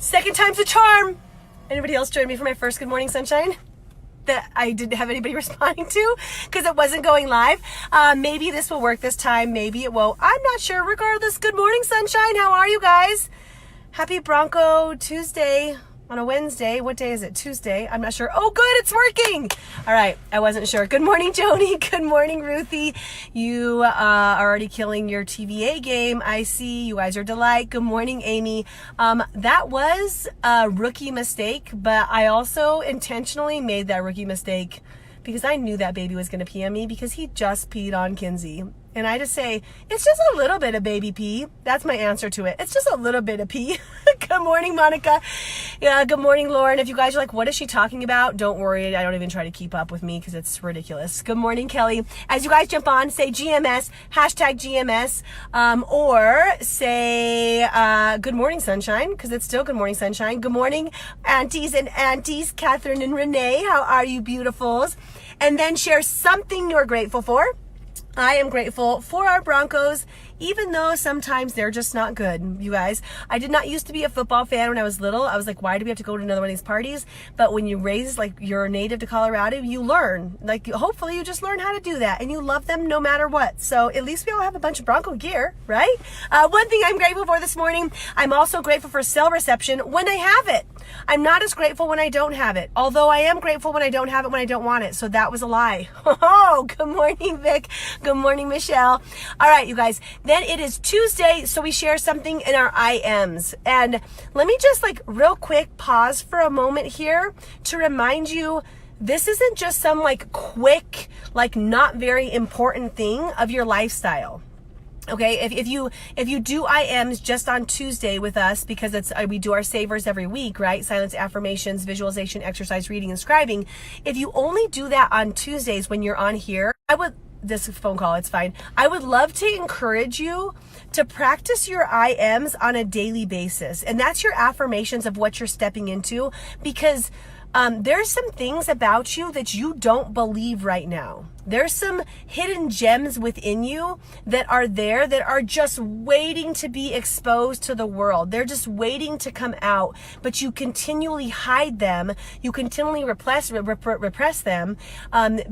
Second time's a charm. Anybody else join me for my first Good Morning Sunshine that I didn't have anybody responding to because it wasn't going live? Maybe this will work this time. Maybe it won't. I'm not sure. Regardless, Good Morning Sunshine. How are you guys? Happy Bronco Tuesday on a Wednesday. What day is it? Tuesday. I'm not sure. Oh, good. It's working. All right. I wasn't sure. Good morning, Joni. Good morning, Ruthie. You are already killing your TVA game. I see. You guys are delight. Good morning, Amy. That was a rookie mistake, but I also intentionally made that rookie mistake because I knew that baby was going to pee on me because he just peed on Kinsey. And I just say, it's just a little bit of baby pee. That's my answer to it. It's just a little bit of pee. Good morning, Monica. Yeah, good morning, Lauren. If you guys are like, what is she talking about? Don't worry. I don't even try to keep up with me because it's ridiculous. Good morning, Kelly. As you guys jump on, say GMS, hashtag GMS, or say Good Morning Sunshine because it's still Good Morning Sunshine. Good morning, aunties and aunties, Catherine and Renee. How are you, beautifuls? And then share something you're grateful for. I am grateful for our Broncos, even though sometimes they're just not good, you guys. I did not used to be a football fan when I was little. I was like, why do we have to go to another one of these parties? But when you raise, like, you're a native to Colorado, you learn. Like, hopefully you just learn how to do that, and you love them no matter what. So at least we all have a bunch of Bronco gear, right? One thing I'm grateful for this morning, I'm also grateful for cell reception when I have it. I'm not as grateful when I don't have it, although I am grateful when I don't have it when I don't want it. So that was a lie. Oh, good morning, Vic. Good morning, Michelle. All right, you guys. Then it is Tuesday, so we share something in our IMs. And let me just like real quick pause for a moment here to remind you this isn't just some like quick, like not very important thing of your lifestyle. Okay, if you do IMs just on Tuesday with us, because it's we do our savers every week, right? Silence, affirmations, visualization, exercise, reading, and scribing. If you only do that on Tuesdays when you're on here, this phone call, it's fine. I would love to encourage you to practice your IMs on a daily basis. And that's your affirmations of what you're stepping into, because there's some things about you that you don't believe right now. There's some hidden gems within you that are there that are just waiting to be exposed to the world. They're just waiting to come out, but you continually hide them. You continually repress them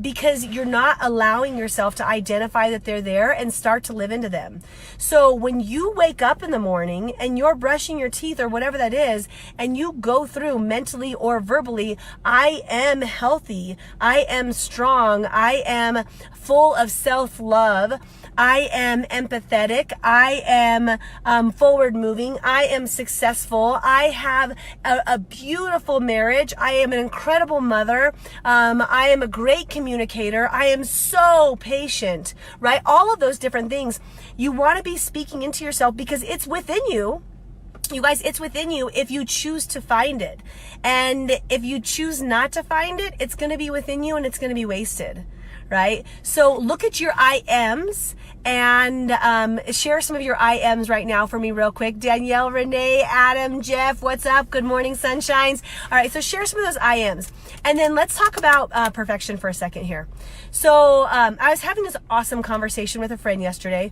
because you're not allowing yourself to identify that they're there and start to live into them. So when you wake up in the morning and you're brushing your teeth or whatever that is, and you go through mentally or verbally, I am healthy, I am strong, I am full of self-love, I am empathetic, I am forward moving, I am successful, I have a beautiful marriage, I am an incredible mother, I am a great communicator, I am so patient, right? All of those different things. You want to be speaking into yourself because it's within you. You guys, it's within you if you choose to find it. And if you choose not to find it, it's going to be within you and it's going to be wasted, right? So look at your IMs and share some of your IMs right now for me real quick. Danielle, Renee, Adam, Jeff, what's up? Good morning, sunshines. All right, so share some of those IMs. And then let's talk about perfection for a second here. So I was having this awesome conversation with a friend yesterday.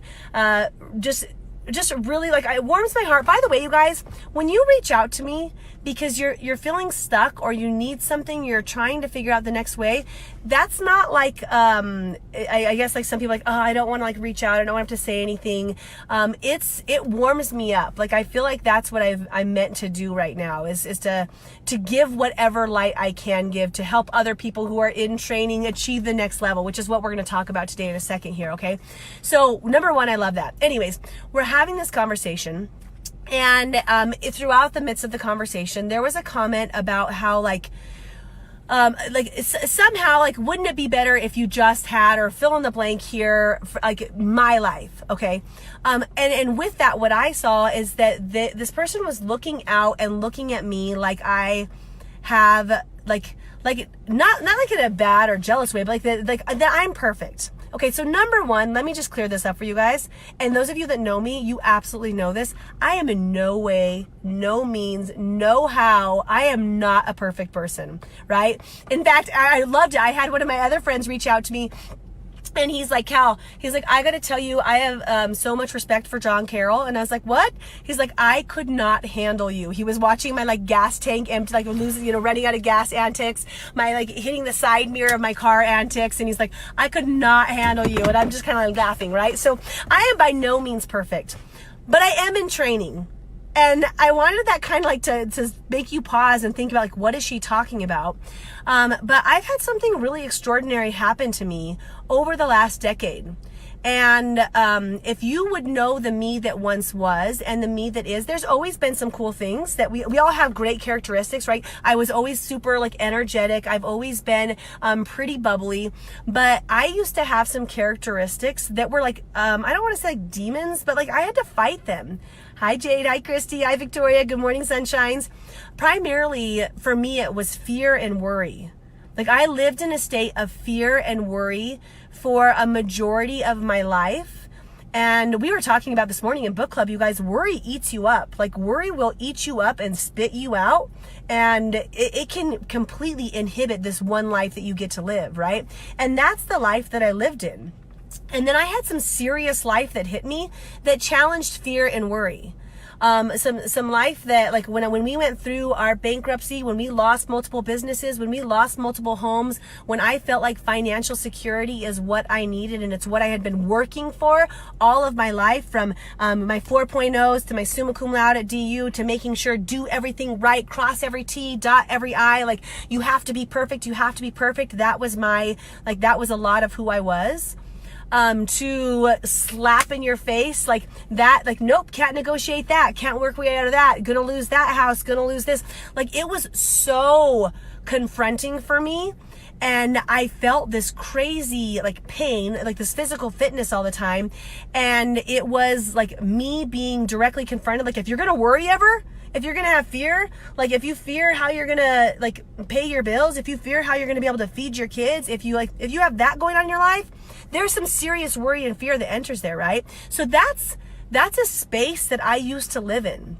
Just really, like, it warms my heart. By the way, you guys, when you reach out to me because you're feeling stuck or you need something, you're trying to figure out the next way, that's not like I guess like some people like, oh, I don't want to like reach out, I don't want to have to say anything. It warms me up. Like, I feel like that's what I'm meant to do right now is to give whatever light I can give to help other people who are in training achieve the next level, which is what we're going to talk about today in a second here. Okay, so number one, I love that. Anyways, we're having this conversation, and throughout the midst of the conversation, there was a comment about how somehow, like, wouldn't it be better if you just had, or fill in the blank here, for, like, my life, okay? And with that, what I saw is that this person was looking out and looking at me like I have, like not like in a bad or jealous way, but like that I'm perfect. Okay, so number one, let me just clear this up for you guys. And those of you that know me, you absolutely know this. I am in no way, no means, no how, I am not a perfect person, right? In fact, I loved it. I had one of my other friends reach out to me And he's like, Cal, he's like, I got to tell you, I have so much respect for John Carroll. And I was like, what? He's like, I could not handle you. He was watching my like gas tank empty, like losing, running out of gas antics, my like hitting the side mirror of my car antics. And he's like, I could not handle you. And I'm just kind of like laughing, right? So I am by no means perfect, but I am in training. And I wanted that kind of like to make you pause and think about like, what is she talking about? But I've had something really extraordinary happen to me over the last decade. And if you would know the me that once was and the me that is, there's always been some cool things that we all have great characteristics, right? I was always super like energetic. I've always been pretty bubbly, but I used to have some characteristics that were like, I don't want to say like demons, but like I had to fight them. Hi, Jade. Hi, Christy. Hi, Victoria. Good morning, sunshines. Primarily for me, it was fear and worry. Like I lived in a state of fear and worry for a majority of my life. And we were talking about this morning in book club, you guys, worry eats you up. Like worry will eat you up and spit you out. And it can completely inhibit this one life that you get to live, right? And that's the life that I lived in. And then I had some serious life that hit me that challenged fear and worry. Some life that like when we went through our bankruptcy, when we lost multiple businesses, when we lost multiple homes, when I felt like financial security is what I needed and it's what I had been working for all of my life, from my 4.0s to my summa cum laude at DU to making sure do everything right, cross every T, dot every I, like you have to be perfect, you have to be perfect. That was that was a lot of who I was. To slap in your face like that, like, nope, can't negotiate that, can't work way out of that, gonna lose that house, gonna lose this. Like it was so confronting for me. And I felt this crazy like pain, like this physical fitness all the time. And it was like me being directly confronted. Like if you're gonna worry ever, if you're going to have fear, like if you fear how you're going to like pay your bills, if you fear how you're going to be able to feed your kids, if you have that going on in your life, there's some serious worry and fear that enters there, right? So that's a space that I used to live in.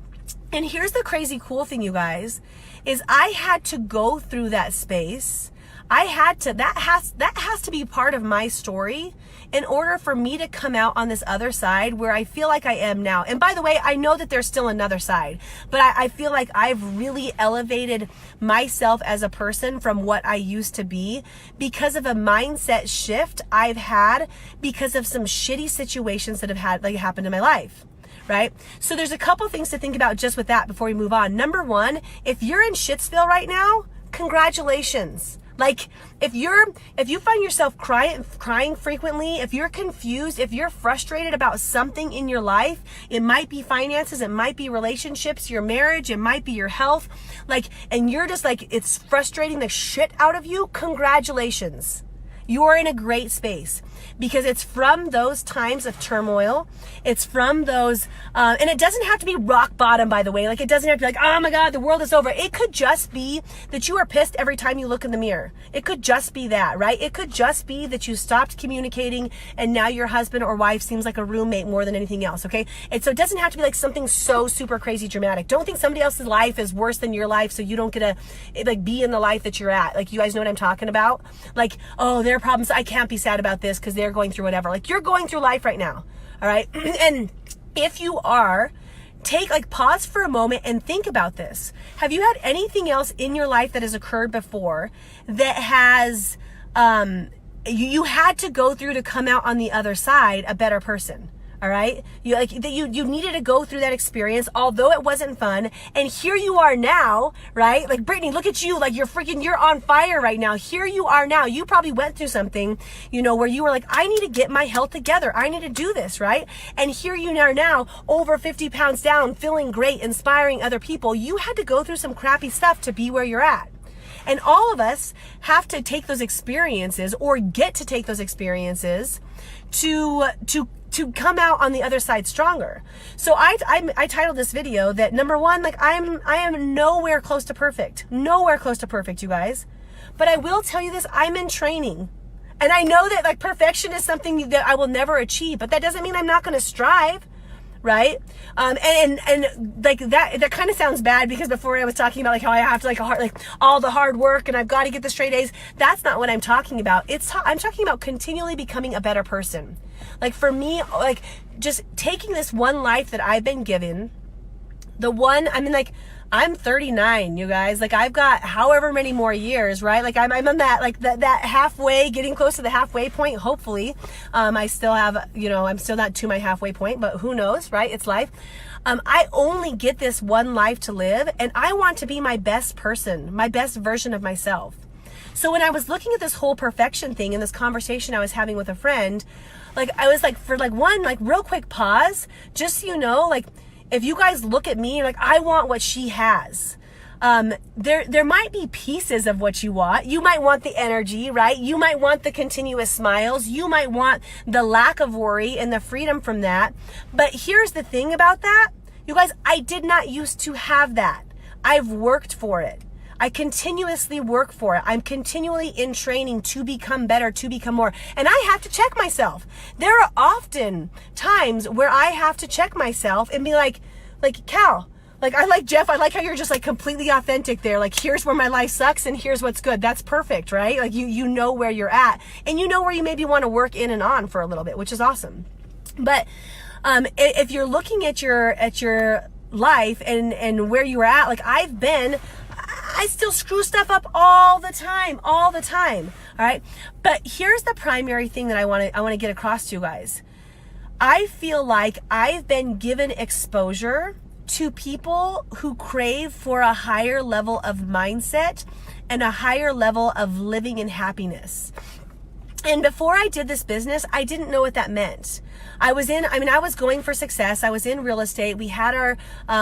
And here's the crazy cool thing, you guys, is I had to go through that space. That has to be part of my story in order for me to come out on this other side where I feel like I am now. And by the way, I know that there's still another side, but I feel like I've really elevated myself as a person from what I used to be because of a mindset shift I've had because of some shitty situations that have happened in my life. Right? So there's a couple things to think about just with that before we move on. Number one, if you're in Shitsville right now, congratulations. Like if you find yourself crying frequently, if you're confused, if you're frustrated about something in your life, it might be finances, it might be relationships, your marriage, it might be your health, like, and you're just like, it's frustrating the shit out of you, congratulations. You are in a great space because it's from those times of turmoil. It's from those, and it doesn't have to be rock bottom, by the way. Like it doesn't have to be like, oh my God, the world is over. It could just be that you are pissed every time you look in the mirror. It could just be that, right? It could just be that you stopped communicating and now your husband or wife seems like a roommate more than anything else, okay? And so it doesn't have to be like something so super crazy dramatic. Don't think somebody else's life is worse than your life so you don't get to like be in the life that you're at. Like you guys know what I'm talking about? Like, oh, their problems, I can't be sad about this because they're going through whatever. Like you're going through life right now. All right. And if you are, pause for a moment and think about this. Have you had anything else in your life that has occurred before that has, you had to go through to come out on the other side a better person? All right. You needed to go through that experience, although it wasn't fun. And here you are now, right? Like Brittney, look at you. Like you're on fire right now. Here you are now. You probably went through something, where you were like, I need to get my health together. I need to do this, right? And here you are now, over 50 pounds down, feeling great, inspiring other people. You had to go through some crappy stuff to be where you're at. And all of us have to take those experiences or get to take those experiences to come out on the other side stronger. So I titled this video that number one, like I am nowhere close to perfect, you guys. But I will tell you this, I'm in training. And I know that like perfection is something that I will never achieve, but that doesn't mean I'm not going to strive. right? And like that kind of sounds bad, because before I was talking about like how I have to like all the hard work and I've got to get the straight A's. That's not what I'm talking about. I'm talking about continually becoming a better person. Like for me, like just taking this one life that I've been given, I'm 39, you guys. Like I've got however many more years, right? Like I'm on that, like that halfway, getting close to the halfway point, hopefully. I still have, I'm still not to my halfway point, but who knows, right? It's life. I only get this one life to live, and I want to be my best person, my best version of myself. So when I was looking at this whole perfection thing in this conversation I was having with a friend, like I was like, for like one, like real quick pause, just so you know, like, if you guys look at me, like I want what she has. There might be pieces of what you want. You might want the energy, right? You might want the continuous smiles. You might want the lack of worry and the freedom from that. But here's the thing about that. You guys, I did not used to have that. I've worked for it. I continuously work for it. I'm continually in training to become better, to become more. And I have to check myself. There are often times where I have to check myself and be like Cal, like I like Jeff, I like how you're just like completely authentic there. Like here's where my life sucks and here's what's good. That's perfect, right? Like you know where you're at, and you know where you maybe want to work in and on for a little bit, which is awesome. But if you're looking at your life and where you are at, like I still screw stuff up all the time. All right. But here's the primary thing that I want to get across to you guys. I feel like I've been given exposure to people who crave for a higher level of mindset and a higher level of living in happiness. And before I did this business, I didn't know what that meant. I was going for success. I was in real estate. We had our,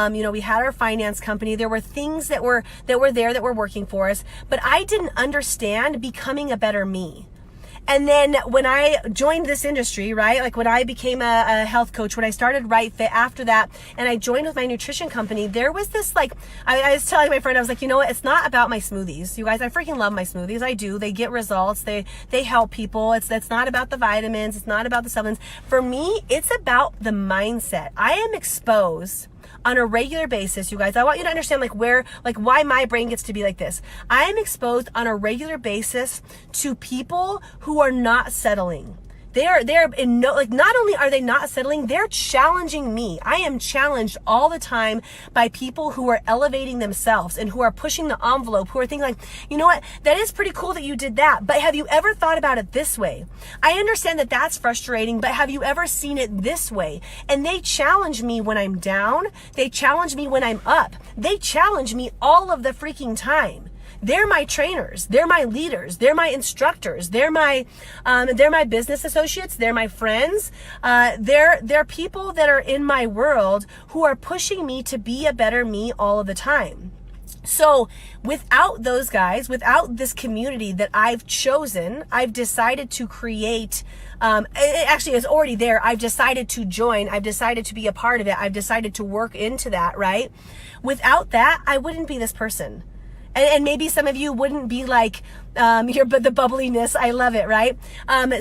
we had our finance company. There were things that were there that were working for us, but I didn't understand becoming a better me. And then when I joined this industry, right, like when I became a health coach, when I started Right Fit after that, and I joined with my nutrition company, there was this like, I was telling my friend, I was like, you know what, it's not about my smoothies. You guys, I freaking love my smoothies. I do. They get results. They help people. It's not about the vitamins. It's not about the supplements. For me, it's about the mindset. I am exposed on a regular basis, you guys. I want you to understand why my brain gets to be like this. I am exposed on a regular basis to people who are not settling. They're in not only are they not settling, they're challenging me. I am challenged all the time by people who are elevating themselves and who are pushing the envelope, who are thinking like, you know what, that is pretty cool that you did that, but have you ever thought about it this way? I understand that that's frustrating, but have you ever seen it this way? And they challenge me when I'm down. They challenge me when I'm up. They challenge me all of the freaking time. They're my trainers. They're my leaders. They're my instructors. They're my business associates. They're my friends. They're people that are in my world who are pushing me to be a better me all of the time. So without those guys, without this community that I've chosen, I've decided to create, it actually is already there. I've decided to join. I've decided to be a part of it. I've decided to work into that, right? Without that, I wouldn't be this person. And maybe some of you wouldn't be like, the bubbliness. I love it, right?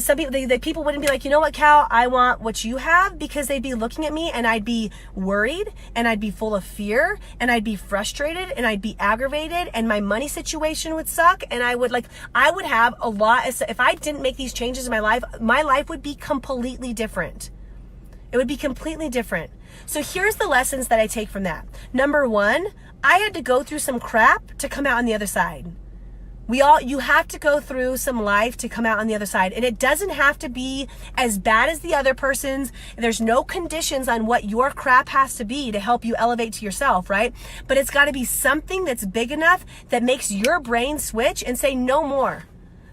Some people, the people wouldn't be like, you know what, Cal, I want what you have, because they'd be looking at me and I'd be worried and I'd be full of fear and I'd be frustrated and I'd be aggravated and my money situation would suck. And I would have a lot. If I didn't make these changes in my life would be completely different. It would be completely different. So here's the lessons that I take from that. Number one, I had to go through some crap to come out on the other side. You have to go through some life to come out on the other side. And it doesn't have to be as bad as the other person's. There's no conditions on what your crap has to be to help you elevate to yourself, right? But it's got to be something that's big enough that makes your brain switch and say, no more.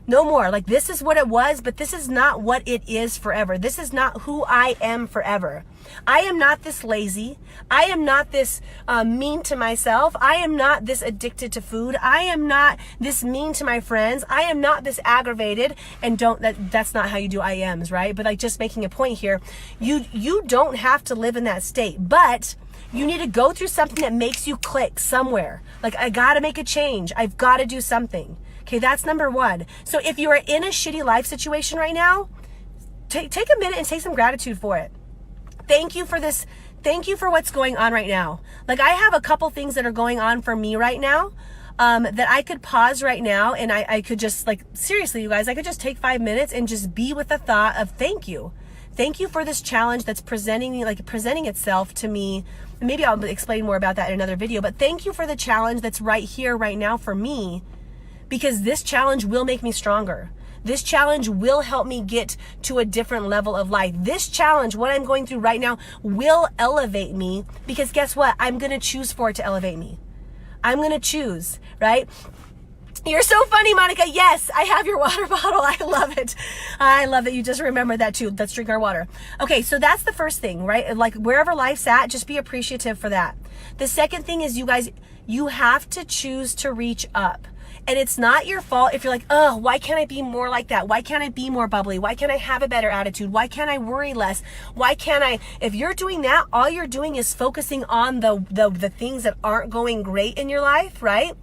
No more. Like, this is what it was, but this is not what it is forever. This is not who I am forever. I am not this lazy. I am not this mean to myself. I am not this addicted to food. I am not this mean to my friends. I am not this aggravated. And that's not how you do I ams, right? But like, just making a point here, you don't have to live in that state, but you need to go through something that makes you click somewhere. Like, I got to make a change. I've got to do something. Okay, that's number one. So if you are in a shitty life situation right now, take a minute and take some gratitude for it. Thank you for this thank you for what's going on right now. Like, I have a couple things that are going on for me right now, that I could pause right now, and I could just, like, seriously, you guys, I could just take 5 minutes and just be with the thought of thank you. Thank you for this challenge that's presenting itself to me. Maybe I'll explain more about that in another video, but thank you for the challenge that's right here, right now for me, because this challenge will make me stronger. This challenge will help me get to a different level of life. This challenge, what I'm going through right now, will elevate me, because guess what? I'm going to choose for it to elevate me. I'm going to choose, right? You're so funny, Monica. Yes, I have your water bottle. I love it. I love that you just remembered that too. Let's drink our water. Okay, so that's the first thing, right? Like, wherever life's at, just be appreciative for that. The second thing is, you guys, you have to choose to reach up. And it's not your fault if you're like, oh, why can't I be more like that? Why can't I be more bubbly? Why can't I have a better attitude? Why can't I worry less? Why can't I? If you're doing that, all you're doing is focusing on the things that aren't going great in your life, right?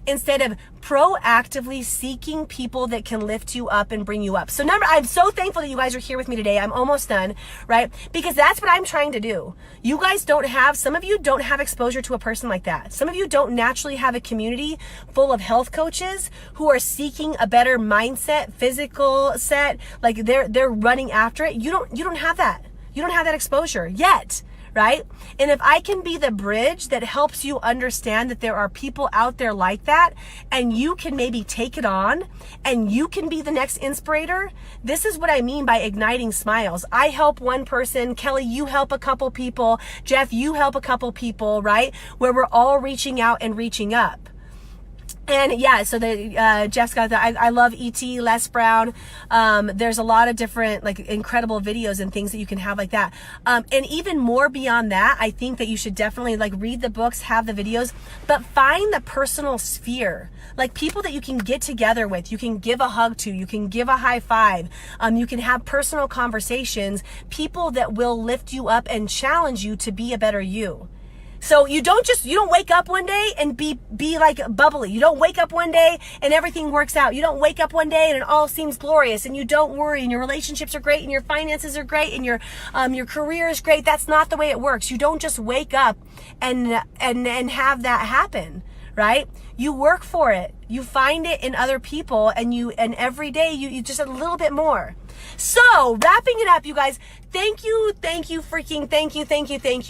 Instead of proactively seeking people that can lift you up and bring you up. So I'm so thankful that you guys are here with me today. I'm almost done, right? Because that's what I'm trying to do. You guys some of you don't have exposure to a person like that. Some of you don't naturally have a community full of health coaches who are seeking a better mindset, physical set, like they're running after it. You don't have that. You don't have that exposure yet. Right? And if I can be the bridge that helps you understand that there are people out there like that, and you can maybe take it on, and you can be the next inspirator, this is what I mean by igniting smiles. I help one person, Kelly, you help a couple people, Jeff, you help a couple people, right? Where we're all reaching out and reaching up. And yeah, so Jeff's got that. I love E.T., Les Brown. There's a lot of different, like, incredible videos and things that you can have like that. And even more beyond that, I think that you should definitely, like, read the books, have the videos, but find the personal sphere. Like, people that you can get together with, you can give a hug to, you can give a high five, you can have personal conversations, people that will lift you up and challenge you to be a better you. So you don't wake up one day and be like bubbly. You don't wake up one day and everything works out. You don't wake up one day and it all seems glorious and you don't worry and your relationships are great and your finances are great and your career is great. That's not the way it works. You don't just wake up and have that happen, right? You work for it. You find it in other people, and every day you just a little bit more. So wrapping it up, you guys, thank you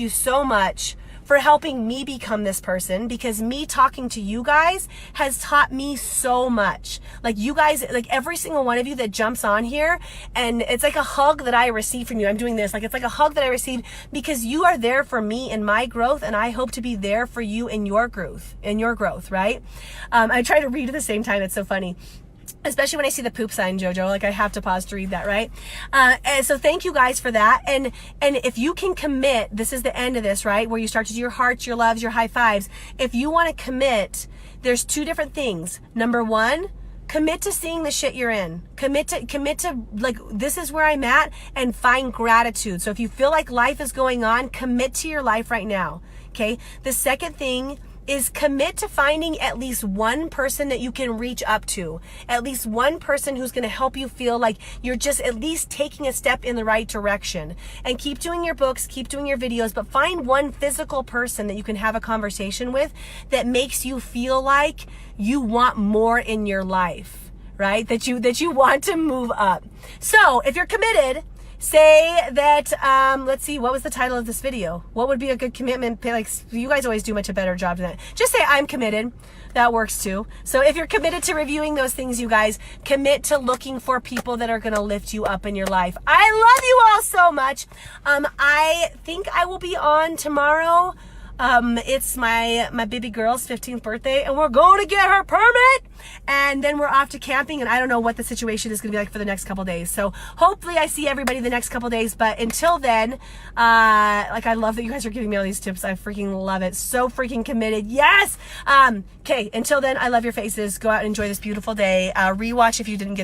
so much for helping me become this person, because me talking to you guys has taught me so much. Like, you guys, like, every single one of you that jumps on here, and it's like a hug that I receive from you. I'm doing this, like, it's like a hug that I receive because you are there for me in my growth, and I hope to be there for you in your growth, right? I try to read at the same time. It's so funny. Especially when I see the poop sign, Jojo, like, I have to pause to read that, right? And so thank you guys for that. And if you can commit, this is the end of this, right? Where you start to do your hearts, your loves, your high fives. If you want to commit, there's two different things. Number one, commit to seeing the shit you're in. Commit to, like, this is where I'm at, and find gratitude. So if you feel like life is going on, commit to your life right now. Okay. The second thing is commit to finding at least one person that you can reach up to, at least one person who's going to help you feel like you're just at least taking a step in the right direction. And keep doing your books, keep doing your videos, but find one physical person that you can have a conversation with that makes you feel like you want more in your life, right? That you want to move up. So if you're committed, say that, let's see, what was the title of this video? What would be a good commitment? Like, you guys always do much a better job than that. Just say, I'm committed. That works too. So if you're committed to reviewing those things, you guys, commit to looking for people that are going to lift you up in your life. I love you all so much. I think I will be on tomorrow. It's my baby girl's 15th birthday, and we're going to get her permit, and then we're off to camping, and I don't know what the situation is going to be like for the next couple days. So hopefully I see everybody the next couple days, but until then, like, I love that you guys are giving me all these tips. I freaking love it. So freaking committed. Yes. Okay. Until then, I love your faces. Go out and enjoy this beautiful day. Rewatch if you didn't get this.